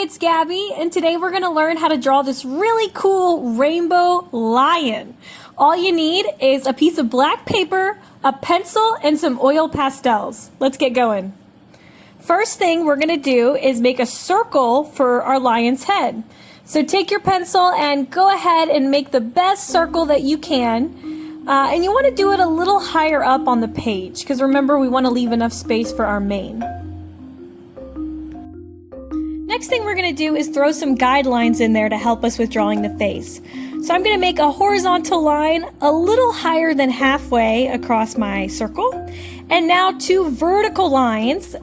it's Gabby, and today we're going to learn how to draw this really cool rainbow lion. All you need is a piece of black paper, a pencil, and some oil pastels. Let's get going. First thing we're going to do is make a circle for our lion's head. So take your pencil and go ahead and make the best circle that you can. And you want to do it a little higher up on the page, because remember, we want to leave enough space for our mane. Next thing we're going to do is throw some guidelines in there to help us with drawing the face. So I'm going to make a horizontal line a little higher than halfway across my circle. And now two vertical lines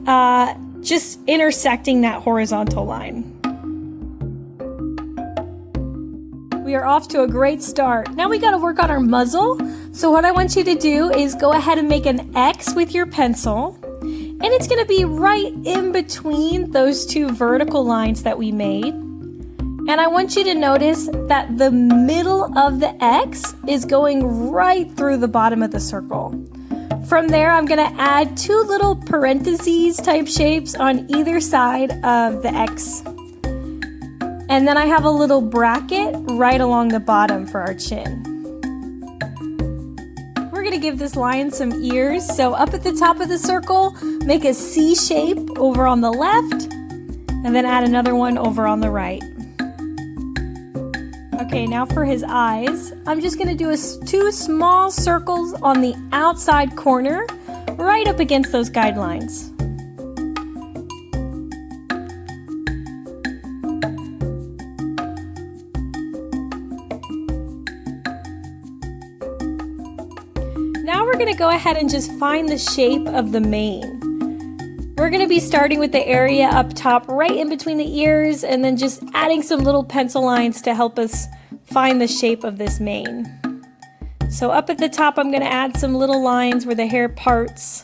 just intersecting that horizontal line. We are off to a great start. Now we got to work on our muzzle. So what I want you to do is go ahead and make an X with your pencil. And it's going to be right in between those two vertical lines that we made. And I want you to notice that the middle of the X is going right through the bottom of the circle. From there, I'm going to add two little parentheses type shapes on either side of the X. And then I have a little bracket right along the bottom for our chin. We're going to give this lion some ears. So up at the top of the circle, make a C shape over on the left, and then add another one over on the right. Okay, now for his eyes, I'm just going to do two small circles on the outside corner, right up against those guidelines. Now we're going to go ahead and just find the shape of the mane. We're going to be starting with the area up top right in between the ears, and then just adding some little pencil lines to help us find the shape of this mane. So up at the top, I'm going to add some little lines where the hair parts.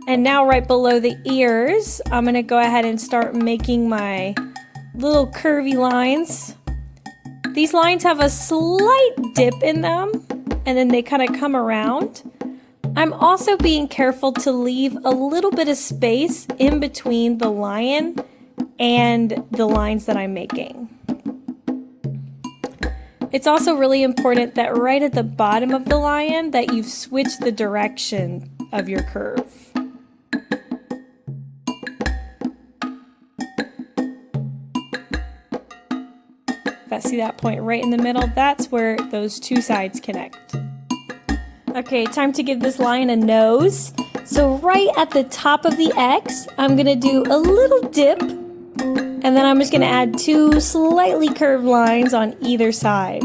And now right below the ears, I'm going to go ahead and start making my little curvy lines. These lines have a slight dip in them, and then they kind of come around. I'm also being careful to leave a little bit of space in between the lion and the lines that I'm making. It's also really important that right at the bottom of the lion that you've switched the direction of your curve. See that point right in the middle? That's where those two sides connect. Okay, time to give this lion a nose. So right at the top of the X, I'm going to do a little dip, and then I'm just going to add two slightly curved lines on either side.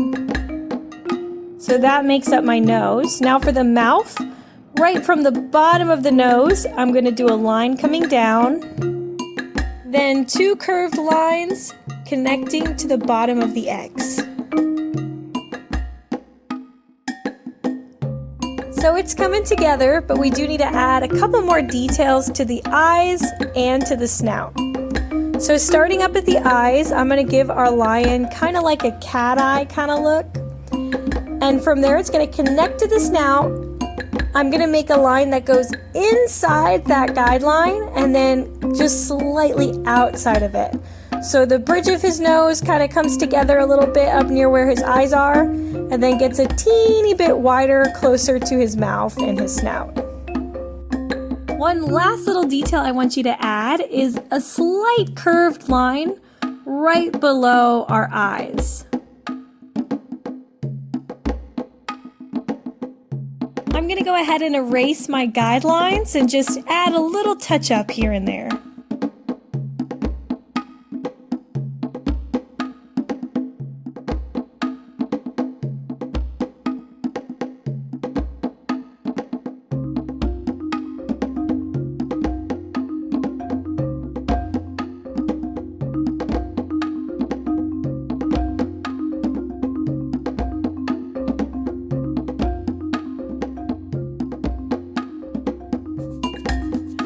So that makes up my nose. Now for the mouth, right from the bottom of the nose, I'm going to do a line coming down, then two curved lines connecting to the bottom of the X. So it's coming together, but we do need to add a couple more details to the eyes and to the snout. So starting up at the eyes, I'm going to give our lion kind of like a cat eye kind of look. And from there, it's going to connect to the snout. I'm going to make a line that goes inside that guideline and then just slightly outside of it. So the bridge of his nose kind of comes together a little bit up near where his eyes are, and then gets a teeny bit wider closer to his mouth and his snout. One last little detail I want you to add is a slight curved line right below our eyes. I'm going to go ahead and erase my guidelines and just add a little touch up here and there.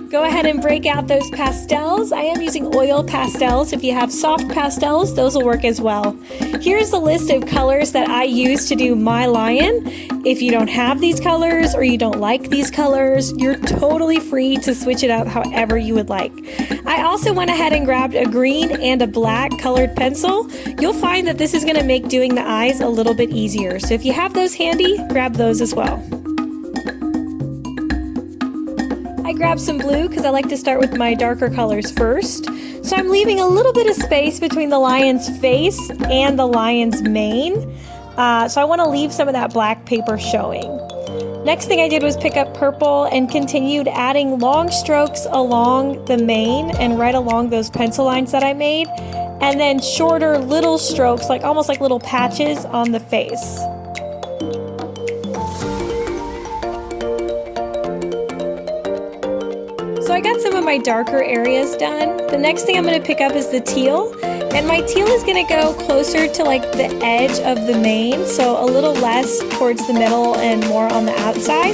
Go ahead ahead and break out those pastels. I am using oil pastels. If you have soft pastels, those will work as well. Here's the list of colors that I use to do my lion. If you don't have these colors or you don't like these colors, you're totally free to switch it up however you would like. I also went ahead and grabbed a green and a black colored pencil. You'll find that this is going to make doing the eyes a little bit easier. So if you have those handy, grab those as well. I grabbed some blue because I like to start with my darker colors first. So I'm leaving a little bit of space between the lion's face and the lion's mane. So I want to leave some of that black paper showing. Next thing I did was pick up purple and continued adding long strokes along the mane and right along those pencil lines that I made. And then shorter little strokes, like almost like little patches on the face. So I got some of my darker areas done. The next thing I'm going to pick up is the teal. And my teal is going to go closer to like the edge of the mane, so a little less towards the middle and more on the outside.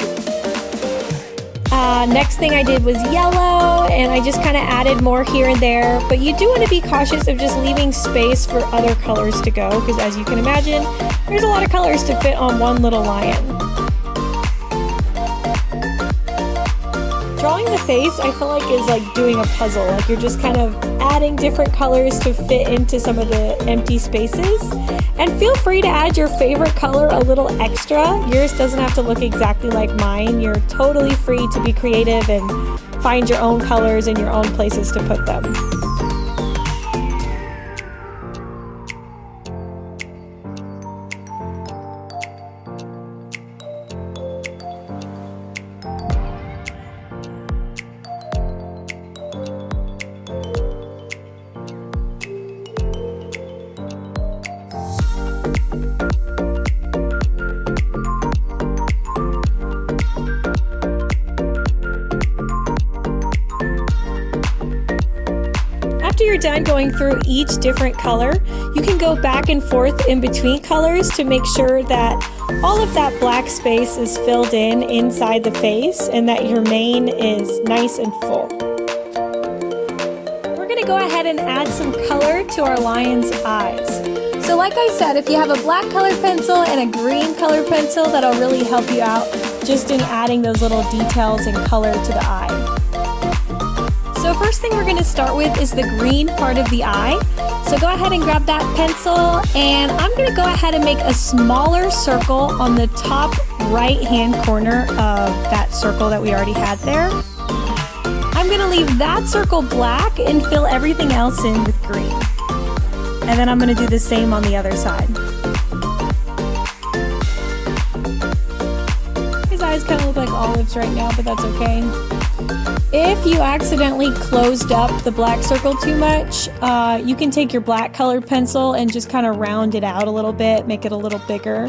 Next thing I did was yellow, and I just kind of added more here and there. But you do want to be cautious of just leaving space for other colors to go, because as you can imagine, there's a lot of colors to fit on one little lion. Drawing the face, I feel like, is like doing a puzzle. Like you're just kind of adding different colors to fit into some of the empty spaces. And feel free to add your favorite color a little extra. Yours doesn't have to look exactly like mine. You're totally free to be creative and find your own colors and your own places to put them. After you're done going through each different color, you can go back and forth in between colors to make sure that all of that black space is filled in inside the face and that your mane is nice and full. We're going to go ahead and add some color to our lion's eyes. So like I said, if you have a black colored pencil and a green colored pencil, that'll really help you out just in adding those little details and color to the eye. So first thing we're going to start with is the green part of the eye. So go ahead and grab that pencil, and I'm going to go ahead and make a smaller circle on the top right hand corner of that circle that we already had there. I'm going to leave that circle black and fill everything else in with green. And then I'm going to do the same on the other side. His eyes kind of look like olives right now, but that's okay. If you accidentally closed up the black circle too much, you can take your black colored pencil and just kind of round it out a little bit, make it a little bigger.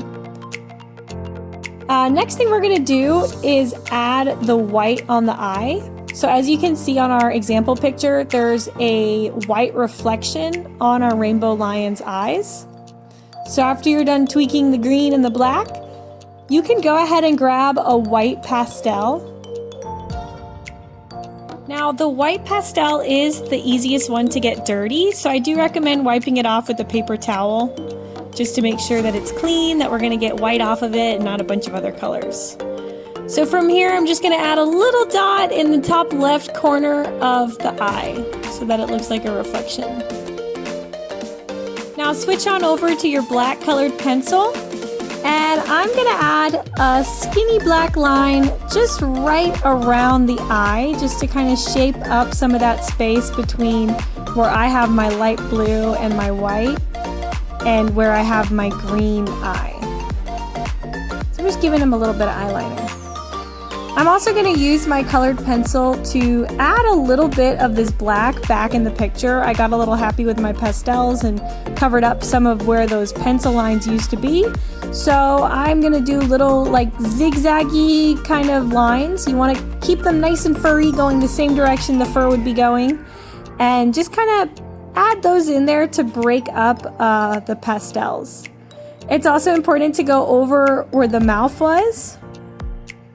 Next thing we're going to do is add the white on the eye. So as you can see on our example picture, there's a white reflection on our rainbow lion's eyes. So after you're done tweaking the green and the black, you can go ahead and grab a white pastel. Now, the white pastel is the easiest one to get dirty, so I do recommend wiping it off with a paper towel just to make sure that it's clean, that we're going to get white off of it and not a bunch of other colors. So from here, I'm just going to add a little dot in the top left corner of the eye so that it looks like a reflection. Now switch on over to your black colored pencil. And I'm going to add a skinny black line just right around the eye, just to kind of shape up some of that space between where I have my light blue and my white and where I have my green eye. So I'm just giving him a little bit of eyeliner. I'm also going to use my colored pencil to add a little bit of this black back in the picture. I got a little happy with my pastels and covered up some of where those pencil lines used to be. So I'm going to do little like zigzaggy kind of lines. You want to keep them nice and furry, going the same direction the fur would be going. And just kind of add those in there to break up the pastels. It's also important to go over where the mouth was.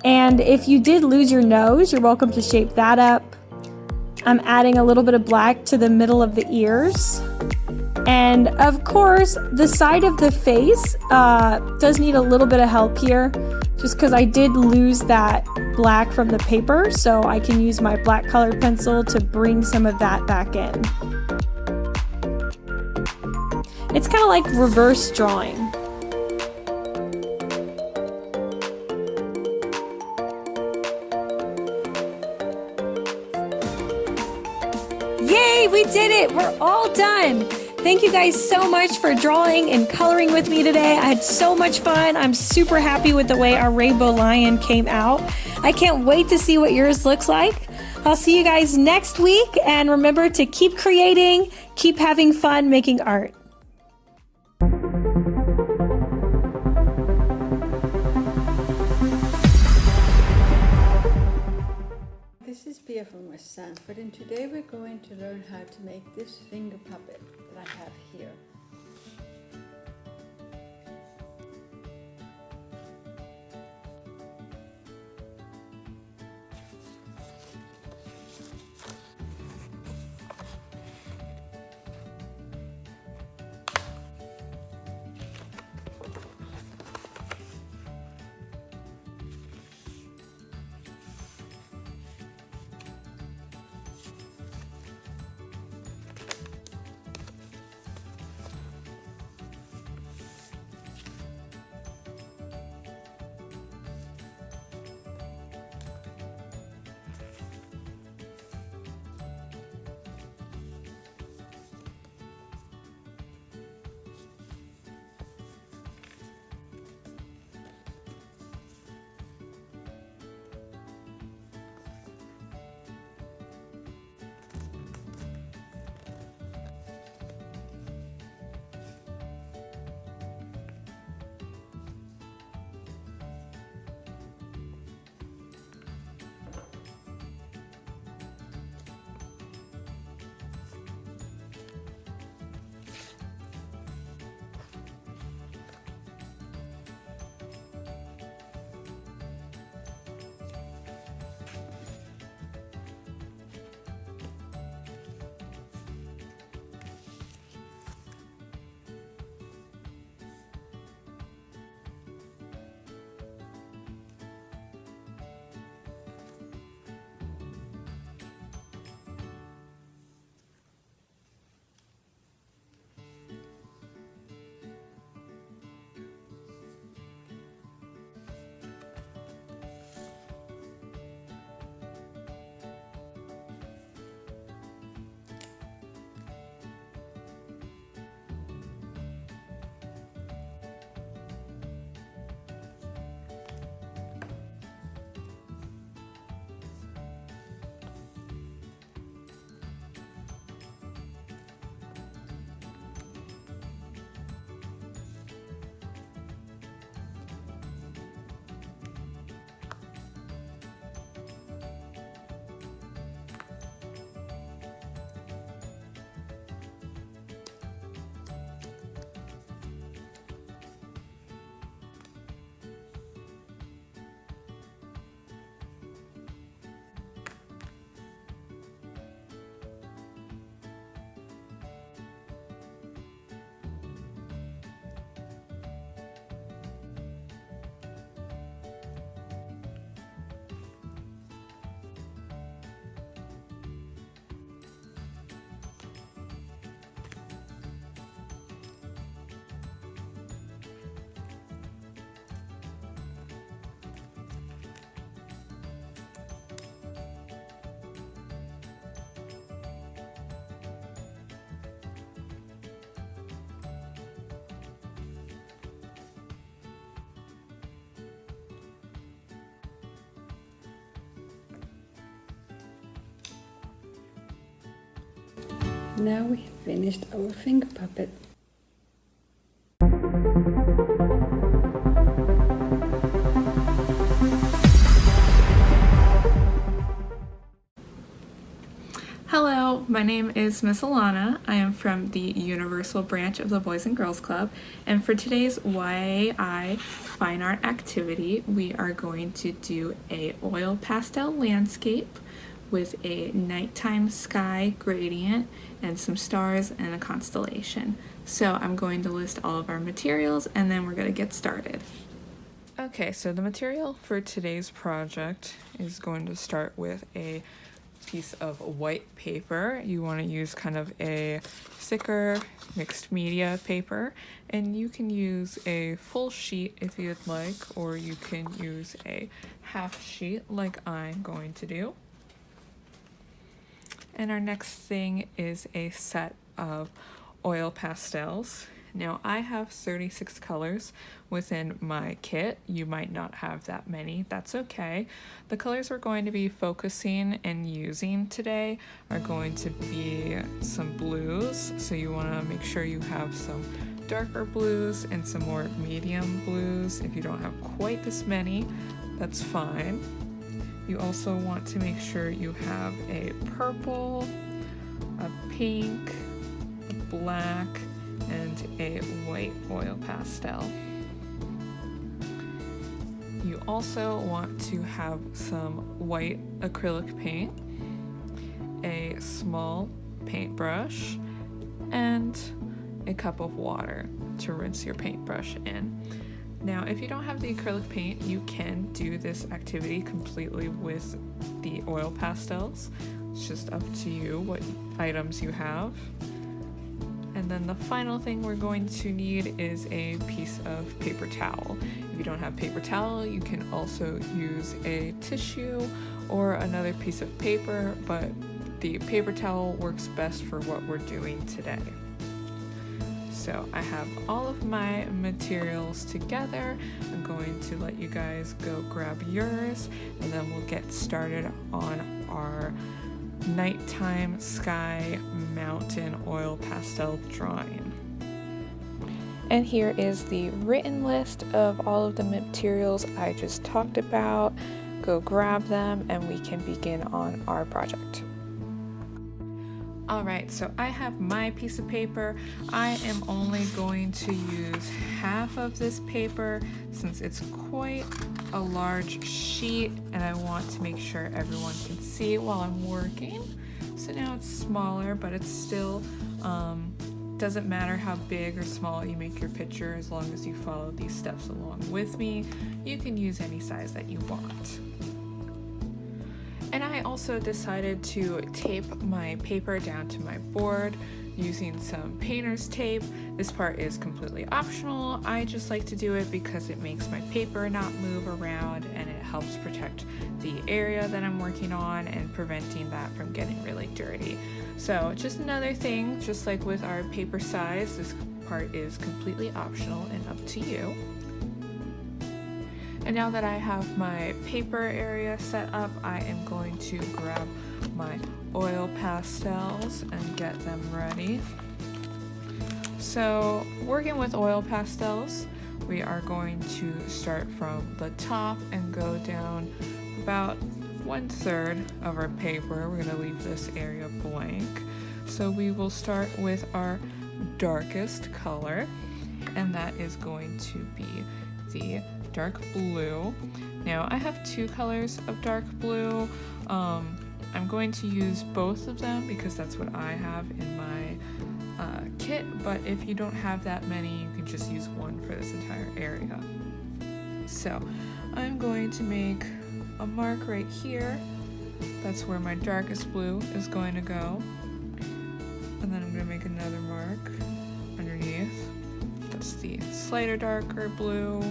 And if you did lose your nose, you're welcome to shape that up. I'm adding a little bit of black to the middle of the ears. And of course, the side of the face does need a little bit of help here, just because I did lose that black from the paper, so I can use my black colored pencil to bring some of that back in. It's kind of like reverse drawing. Yay, we did it! We're all done! Thank you guys so much for drawing and coloring with me today. I had so much fun. I'm super happy with the way our rainbow lion came out. I can't wait to see what yours looks like. I'll see you guys next week, and remember to keep creating, keep having fun making art. This is Pia from West Sanford, and today we're going to learn how to make this finger puppet that I have here. Now we have finished our finger puppet. Hello, my name is Miss Alana. I am from the Universal branch of the Boys and Girls Club, and for today's YAI fine art activity, we are going to do a oil pastel landscape with a nighttime sky gradient and some stars and a constellation. So I'm going to list all of our materials and then we're going to get started. Okay, so the material for today's project is going to start with a piece of white paper. You want to use kind of a thicker mixed media paper, and you can use a full sheet if you'd like, or you can use a half sheet like I'm going to do. And our next thing is a set of oil pastels. Now I have 36 colors within my kit. You might not have that many, that's okay. The colors we're going to be focusing and using today are going to be some blues, so you want to make sure you have some darker blues and some more medium blues. If you don't have quite this many, that's fine. You also want to make sure you have a purple, a pink, a black, and a white oil pastel. You also want to have some white acrylic paint, a small paintbrush, and a cup of water to rinse your paintbrush in. Now, if you don't have the acrylic paint, you can do this activity completely with the oil pastels. It's just up to you what items you have. And then the final thing we're going to need is a piece of paper towel. If you don't have paper towel, you can also use a tissue or another piece of paper, but the paper towel works best for what we're doing today. So I have all of my materials together. I'm going to let you guys go grab yours, and then we'll get started on our nighttime sky mountain oil pastel drawing. And here is the written list of all of the materials I just talked about. Go grab them and we can begin on our project. Alright, so I have my piece of paper. I am only going to use half of this paper since it's quite a large sheet and I want to make sure everyone can see while I'm working. So now it's smaller, but it's still doesn't matter how big or small you make your picture as long as you follow these steps along with me. You can use any size that you want. And I also decided to tape my paper down to my board using some painter's tape. This part is completely optional. I just like to do it because it makes my paper not move around and it helps protect the area that I'm working on and preventing that from getting really dirty. So just another thing, just like with our paper size, this part is completely optional and up to you. And now that I have my paper area set up, I am going to grab my oil pastels and get them ready. So working with oil pastels, we are going to start from the top and go down about 1/3 of our paper. We're going to leave this area blank. So we will start with our darkest color, and that is going to be the dark blue. Now I have 2 colors of dark blue. I'm going to use both of them because that's what I have in my kit, but if you don't have that many, you can just use one for this entire area. So I'm going to make a mark right here. That's where my darkest blue is going to go. And then I'm going to make another mark underneath. That's the slighter darker blue.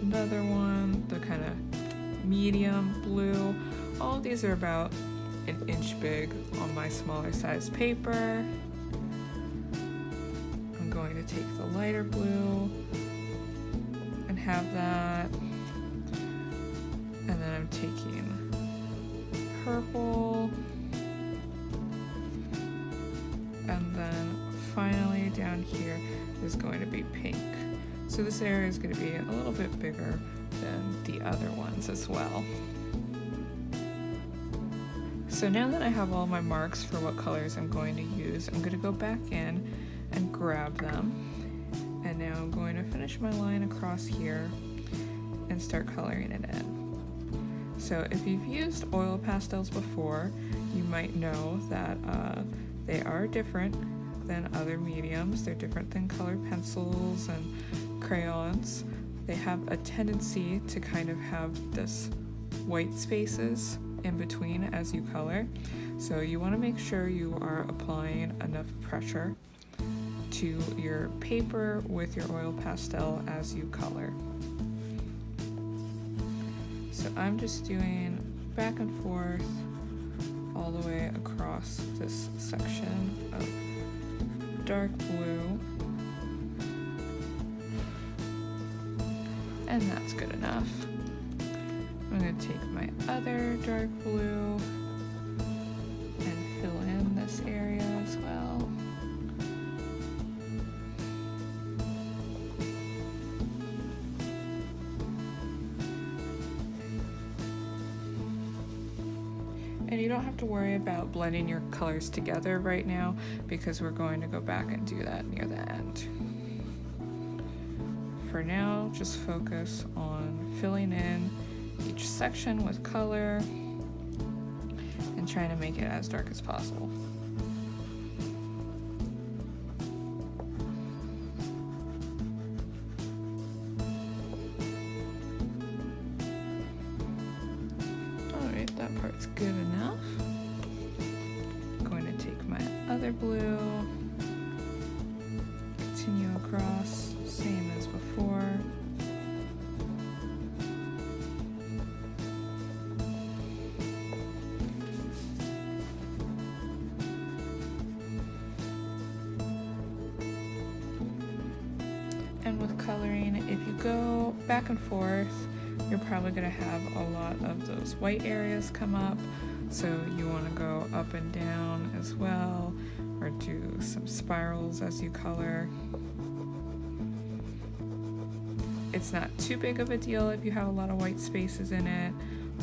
Another one, the kind of medium blue. All of these are about 1 inch big on my smaller size paper. I'm going to take the lighter blue and have that. And then I'm taking purple. And then finally down here is going to be pink. So this area is going to be a little bit bigger than the other ones as well. So now that I have all my marks for what colors I'm going to use, I'm going to go back in and grab them. And now I'm going to finish my line across here and start coloring it in. So if you've used oil pastels before, you might know that they are different than other mediums. They're different than colored pencils and crayons. They have a tendency to kind of have this white spaces in between as you color. So you want to make sure you are applying enough pressure to your paper with your oil pastel as you color. So I'm just doing back and forth all the way across this section of dark blue. And that's good enough. I'm going to take my other dark blue and fill in this area as well. And you don't have to worry about blending your colors together right now because we're going to go back and do that near the end. For now, just focus on filling in each section with color and trying to make it as dark as possible. Alright, that part's good enough. I'm going to take my other blue, continue across, same as before. And with coloring, if you go back and forth, you're probably going to have a lot of those white areas come up. So you want to go up and down as well, or do some spirals as you color. It's not too big of a deal if you have a lot of white spaces in it,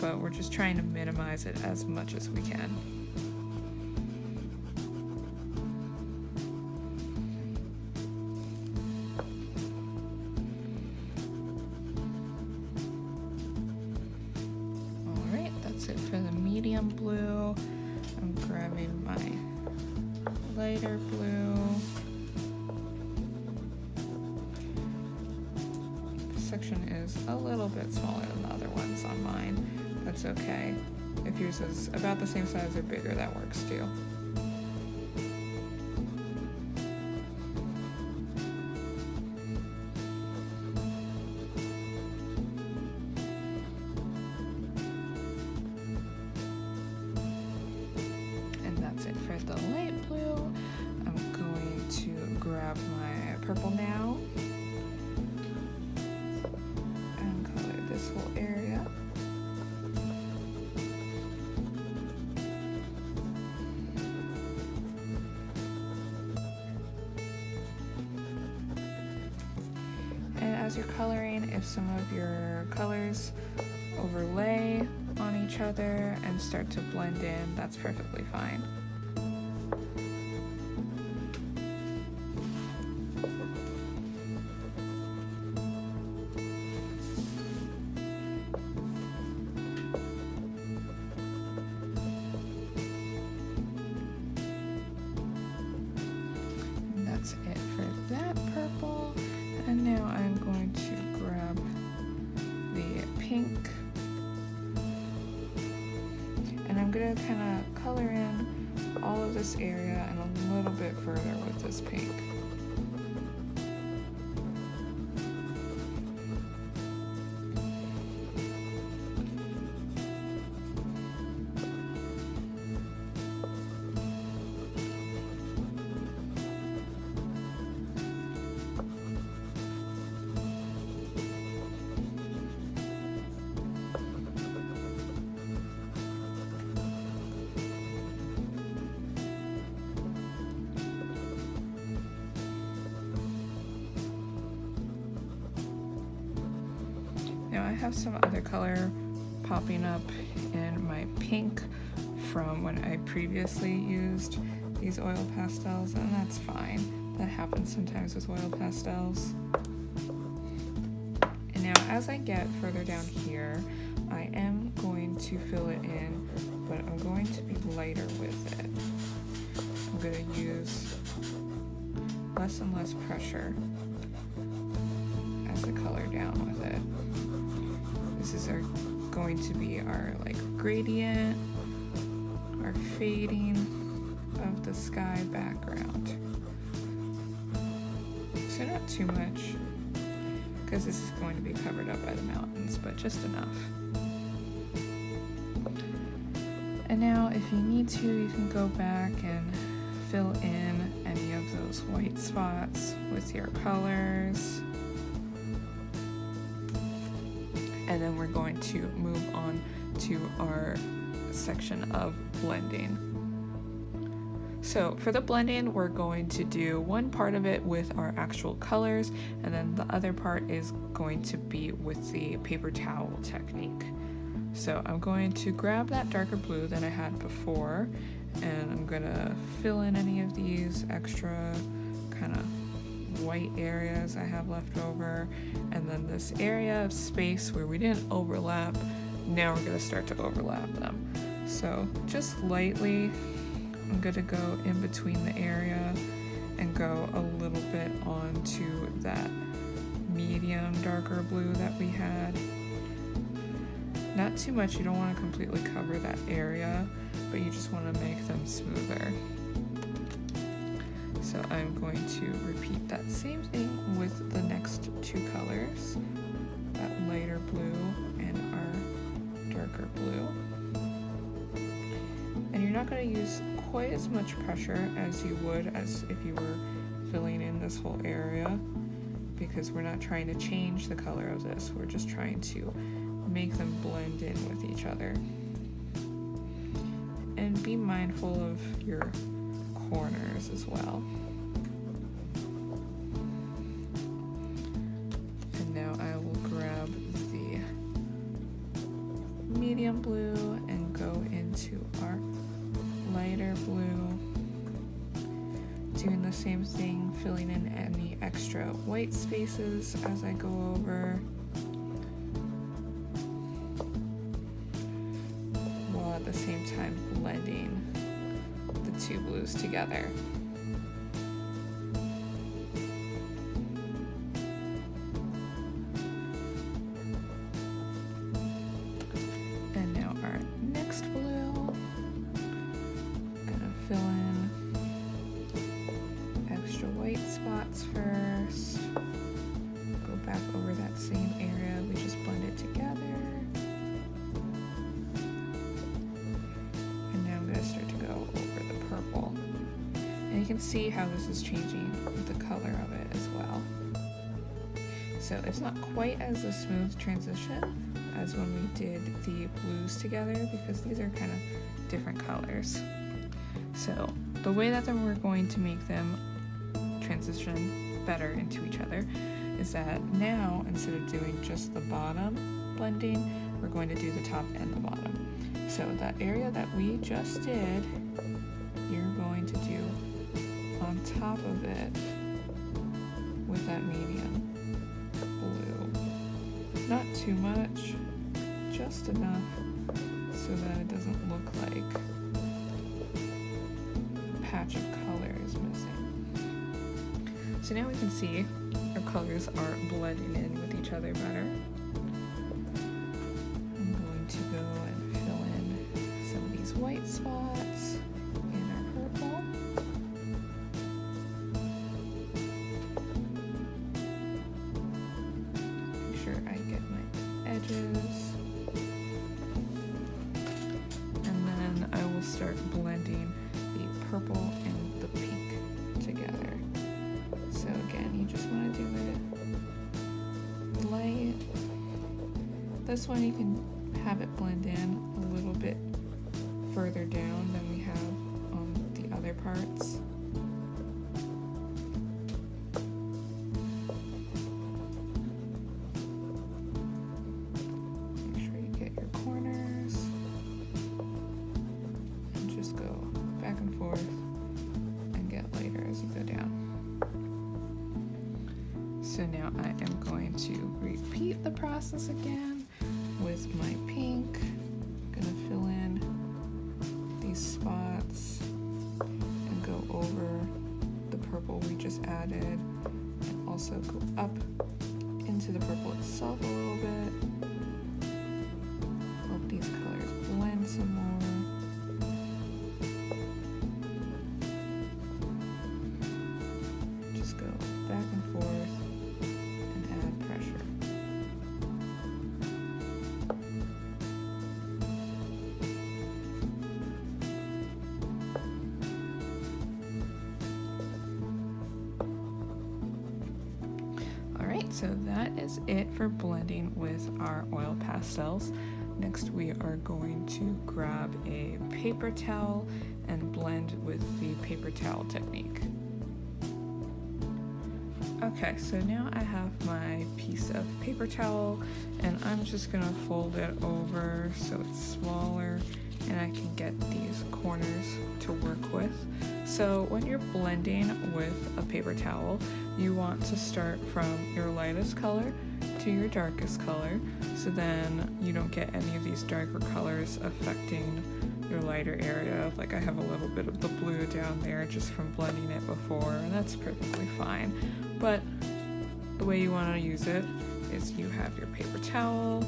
but we're just trying to minimize it as much as we can. Alright, that's it for the medium blue. I'm grabbing my lighter blue. Section is a little bit smaller than the other ones on mine. That's okay. If yours is about the same size or bigger, that works too. And that's it for the light blue. I'm going to grab my purple now. This whole area. And as you're coloring, if some of your colors overlay on each other and start to blend in, that's perfectly fine. That's it for that purple. And now I'm going to grab the pink. And I'm going to kind of color in all of this area and a little bit further with this pink. Now I have some other color popping up in my pink from when I previously used these oil pastels, and that's fine. That happens sometimes with oil pastels. And now as I get further down here, I am going to fill it in, but I'm going to be lighter with it. I'm going to use less and less pressure as I color down with it. This is going to be our like gradient, our fading of the sky background. So not too much, because this is going to be covered up by the mountains, but just enough. And now if you need to, you can go back and fill in any of those white spots with your colors. And then we're going to move on to our section of blending. So for the blending, we're going to do one part of it with our actual colors, and then the other part is going to be with the paper towel technique. So I'm going to grab that darker blue that I had before, and I'm gonna fill in any of these extra kind of white areas I have left over, and then this area of space where we didn't overlap, now we're gonna start to overlap them. So just lightly, I'm gonna go in between the area and go a little bit onto that medium darker blue that we had. Not too much, you don't want to completely cover that area, but you just want to make them smoother. So I'm going to repeat that same thing with the next two colors, that lighter blue and our darker blue. And you're not going to use quite as much pressure as you would as if you were filling in this whole area, because we're not trying to change the color of this, we're just trying to make them blend in with each other. And be mindful of your corners as well. And now I will grab the medium blue and go into our lighter blue, doing the same thing, filling in any extra white spaces as I go over, while at the same time blending the two blues together. And now our next blue, gonna fill in extra white spots first, go back over that same area we just blended together. Start to go over the purple, and you can see how this is changing the color of it as well. So it's not quite as a smooth transition as when we did the blues together, because these are kind of different colors. So the way that we're going to make them transition better into each other is that now, instead of doing just the bottom blending, we're going to do the top and the bottom. So that area that we just did, you're going to do on top of it with that medium blue. Not too much, just enough so that it doesn't look like a patch of color is missing. So now we can see our colors are blending in with each other better. I'm going to go and fill in some of these white spots in our purple. Make sure I get my edges. And then I will start blending the purple and the pink together. So again, you just want to do it light. This one you can have it blend in a little bit further down than we have on the other parts. Make sure you get your corners and just go back and forth and get lighter as you go down. So now I am going to repeat the process again with my pink. I'm gonna fill in these spots and go over the purple we just added, and also go up into the purple itself a little bit. Hope these colors blend some more. Just go back and forth and add pressure. Alright, so that is it for blending with our oil pastels. Next we are going to grab a paper towel and blend with the paper towel technique. Okay, so now I have my piece of paper towel and I'm just gonna fold it over so it's smaller and I can get these corners to work with. So when you're blending with a paper towel, you want to start from your lightest color to your darkest color, so then you don't get any of these darker colors affecting your lighter area. Like I have a little bit of the blue down there just from blending it before, and that's perfectly fine. But the way you want to use it is you have your paper towel,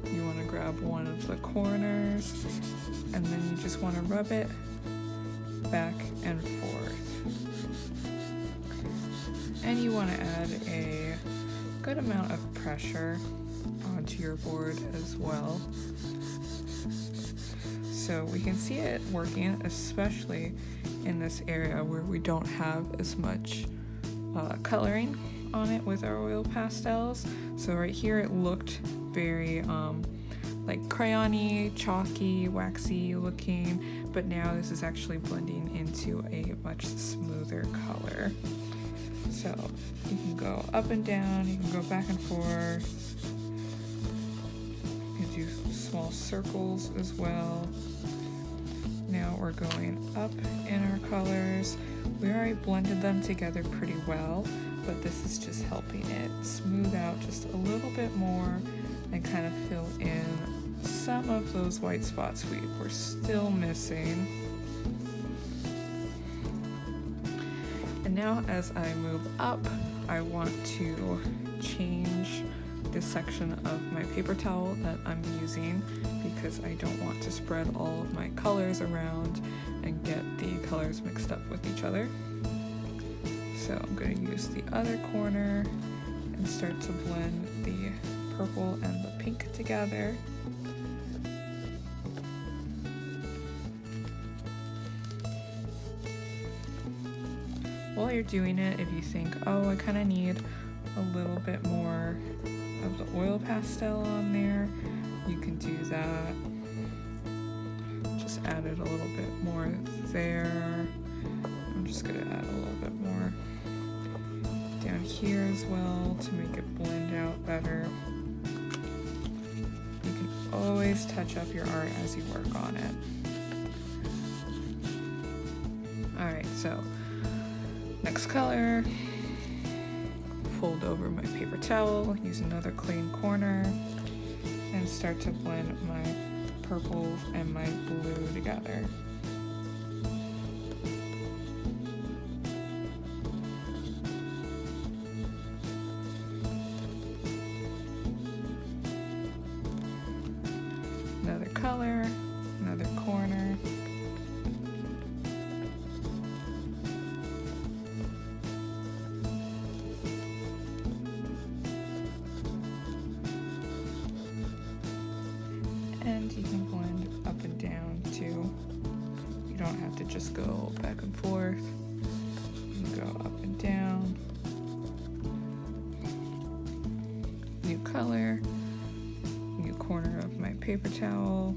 you want to grab one of the corners, and then you just want to rub it back and forth. And you want to add a good amount of pressure onto your board as well. So we can see it working, especially in this area where we don't have as much coloring on it with our oil pastels. So right here it looked very like crayony, chalky, waxy looking, but now this is actually blending into a much smoother color. So you can go up and down, you can go back and forth, you can do small circles as well. Now we're going up in our colors. We already blended them together pretty well, but this is just helping it smooth out just a little bit more and kind of fill in some of those white spots we were still missing. And now as I move up, I want to change this section of my paper towel that I'm using because I don't want to spread all of my colors around and get the colors mixed up with each other. So I'm going to use the other corner and start to blend the purple and the pink together. While you're doing it, if you think, oh, I kind of need a little bit more of the oil pastel on there, you can do that. Just add it a little bit more there. I'm just gonna add a little bit more down here as well to make it blend out better. You can always touch up your art as you work on it. Alright, so next color, fold over my paper towel, use another clean corner, and start to blend my purple and my blue together. Another color, another corner. And you can blend up and down too. You don't have to just go back and forth. You can go up and down. New color, new corner of my paper towel.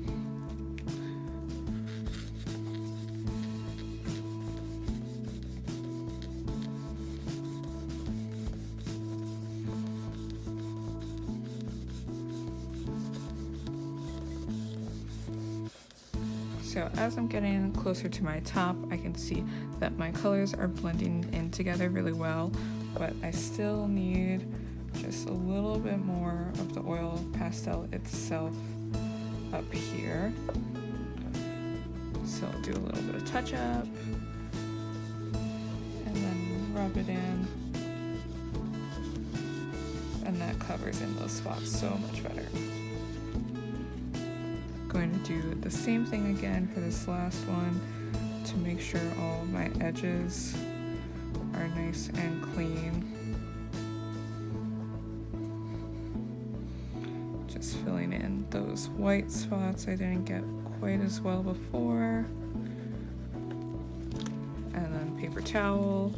So as I'm getting closer to my top, I can see that my colors are blending in together really well, but I still need just a little bit more of the oil pastel itself up here. So I'll do a little bit of touch up and then rub it in, and that covers in those spots so much better. Going to do the same thing again for this last one to make sure all of my edges are nice and clean. Just filling in those white spots I didn't get quite as well before. And then paper towel,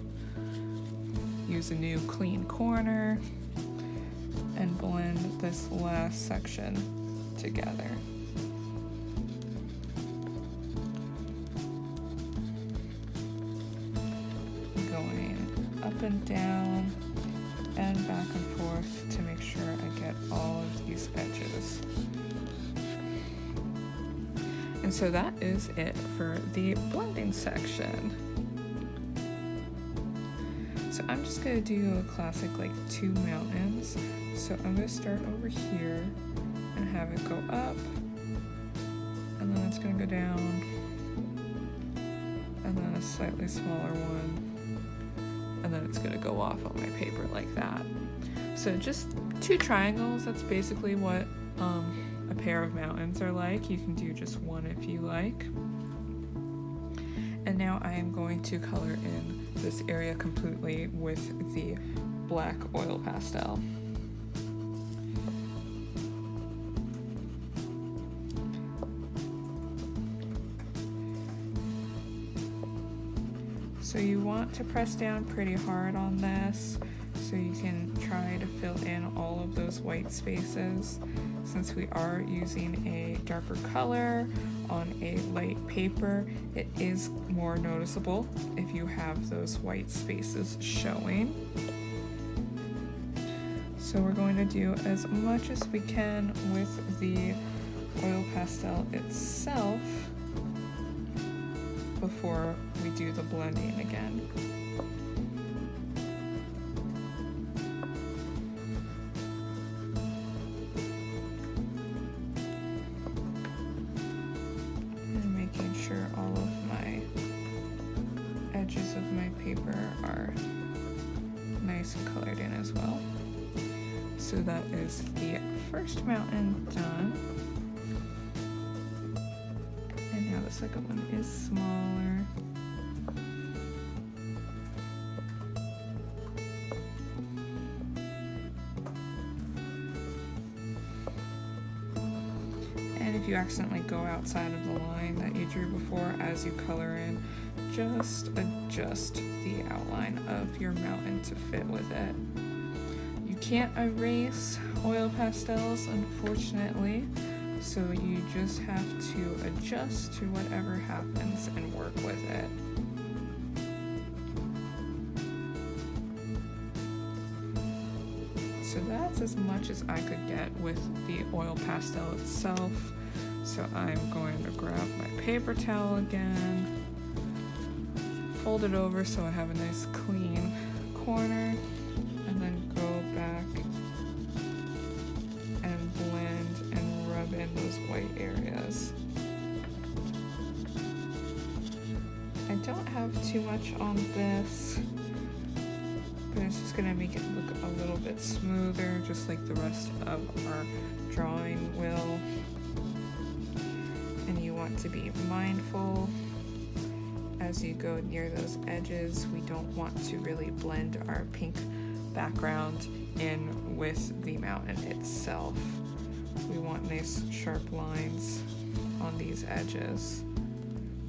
use a new clean corner, and blend this last section together. Going up and down and back and forth to make sure I get all of these edges. And so that is it for the blending section. So I'm just gonna do a classic like 2 mountains. So I'm gonna start over here and have it go up, and then it's gonna go down, and then a slightly smaller one, and then it's gonna go off on my paper like that. So just 2 triangles, that's basically what a pair of mountains are like. You can do just one if you like. And now I am going to color in this area completely with the black oil pastel. So you want to press down pretty hard on this so you can try to fill in all of those white spaces. Since we are using a darker color on a light paper, it is more noticeable if you have those white spaces showing. So we're going to do as much as we can with the oil pastel itself before we do the blending again. And making sure all of my edges of my paper are nice and colored in as well. So that is the first mountain done. And now the second one is smaller. And if you accidentally go outside of the line that you drew before as you color in, just adjust the outline of your mountain to fit with it. You can't erase oil pastels, unfortunately, so you just have to adjust to whatever happens and work with it. So that's as much as I could get with the oil pastel itself. So I'm going to grab my paper towel again, fold it over so I have a nice clean corner, and then go back and blend and rub in those white areas. I don't have too much on this, but it's just gonna make it look a little bit smoother, just like the rest of our drawing will. And you want to be mindful as you go near those edges. We don't want to really blend our pink background in with the mountain itself. We want nice sharp lines on these edges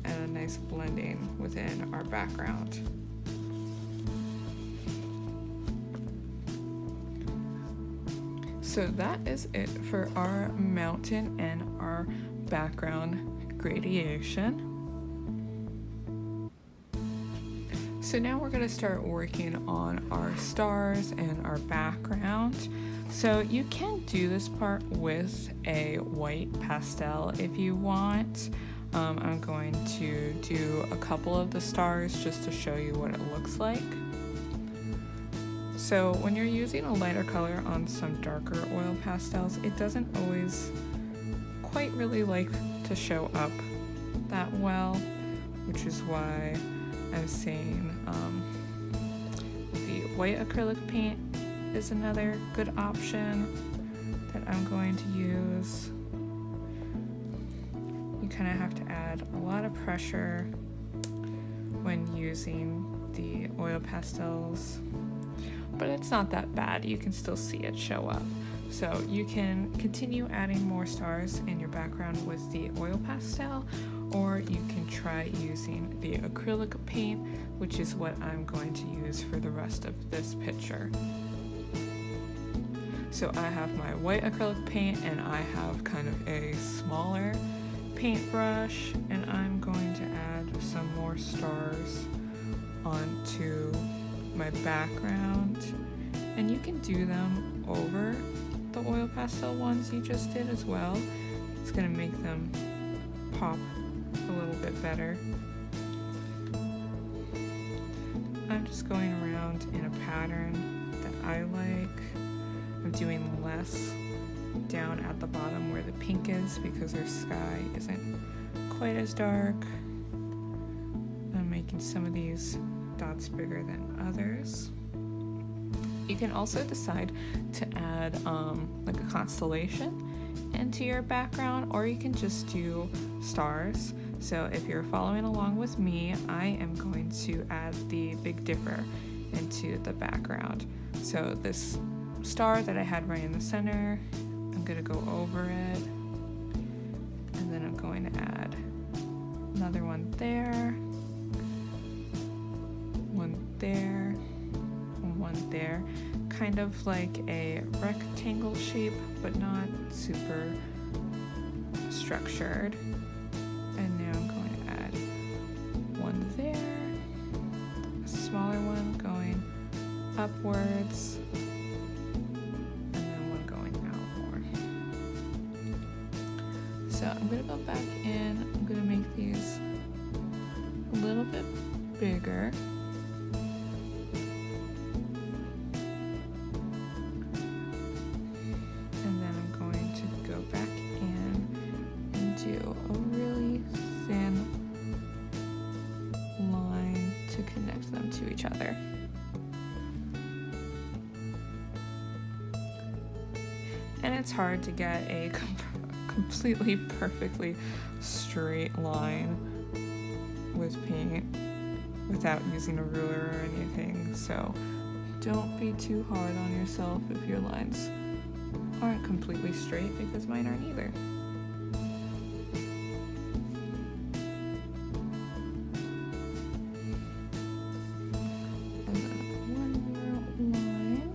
and a nice blending within our background. So that is it for our mountain and our background gradation. So now we're going to start working on our stars and our background. So you can do this part with a white pastel if you want. I'm going to do a couple of the stars just to show you what it looks like. So when you're using a lighter color on some darker oil pastels, it doesn't always quite really like to show up that well, which is why I'm saying the white acrylic paint is another good option that I'm going to use. You kind of have to add a lot of pressure when using the oil pastels, but it's not that bad. You can still see it show up. So you can continue adding more stars in your background with the oil pastel, or you can try using the acrylic paint, which is what I'm going to use for the rest of this picture. So I have my white acrylic paint and I have kind of a smaller paintbrush, and I'm going to add some more stars onto my background, and you can do them over the oil pastel ones you just did as well. It's going to make them pop a little bit better. I'm just going around in a pattern that I like. I'm doing less down at the bottom where the pink is because our sky isn't quite as dark. I'm making some of these dots bigger than others. You can also decide to add like a constellation into your background, or you can just do stars. So if you're following along with me, I am going to add the Big Dipper into the background. So this star that I had right in the center, I'm going to go over it, and then I'm going to add another one there, one there, and one there, kind of like a rectangle shape but not super structured. And now I'm going to add one there, a smaller one going upwards, and then one going out more. So I'm going to go back in, I'm going to make these a little bit bigger. And then I'm going to go back in and do a really thin line to connect them to each other. And it's hard to get a completely perfectly straight line with paint without using a ruler or anything, so don't be too hard on yourself if your lines aren't completely straight, because mine aren't either. And then one more line,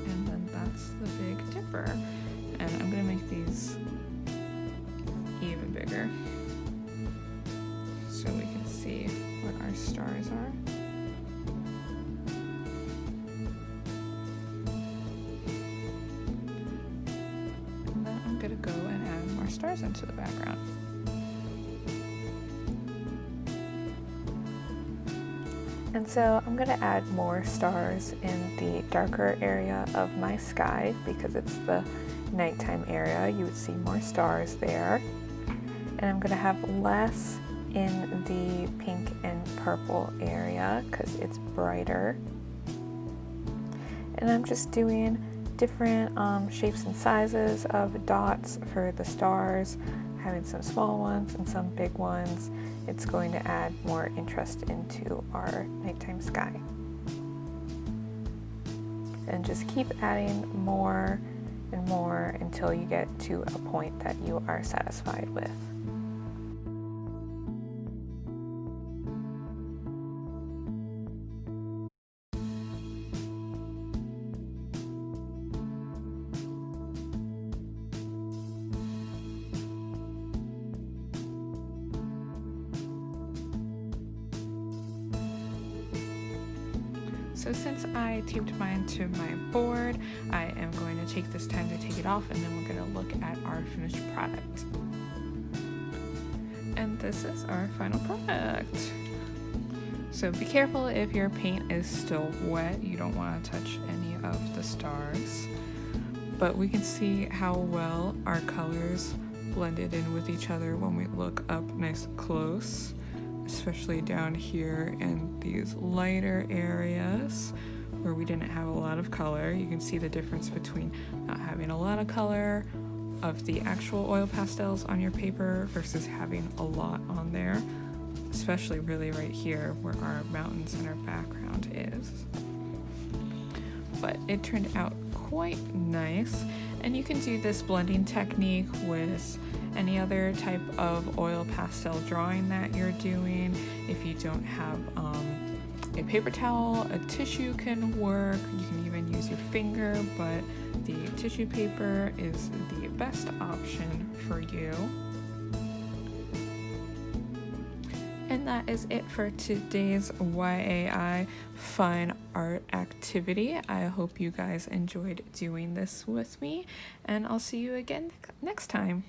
and then that's the Big Dipper. And I'm gonna make these even bigger so we can see what our stars are. And then I'm gonna go and add more stars into the background. And so I'm going to add more stars in the darker area of my sky because it's the nighttime area. You would see more stars there. And I'm going to have less in the pink and purple area because it's brighter. And I'm just doing different shapes and sizes of dots for the stars, having some small ones and some big ones. It's going to add more interest into our nighttime sky. And just keep adding more and more until you get to a point that you are satisfied with. So since I taped mine to my board, I am going to take this time to take it off, and then we're going to look at our finished product. And this is our final product. So be careful if your paint is still wet. You don't want to touch any of the stars. But we can see how well our colors blended in with each other when we look up nice and close, especially down here in these lighter areas where we didn't have a lot of color. You can see the difference between not having a lot of color of the actual oil pastels on your paper versus having a lot on there, especially really right here where our mountains and our background is. But it turned out quite nice, and you can do this blending technique with any other type of oil pastel drawing that you're doing. If you don't have a paper towel, a tissue can work. You can even use your finger, but the tissue paper is the best option for you. And that is it for today's YAI fine art activity. I hope you guys enjoyed doing this with me, and I'll see you again next time.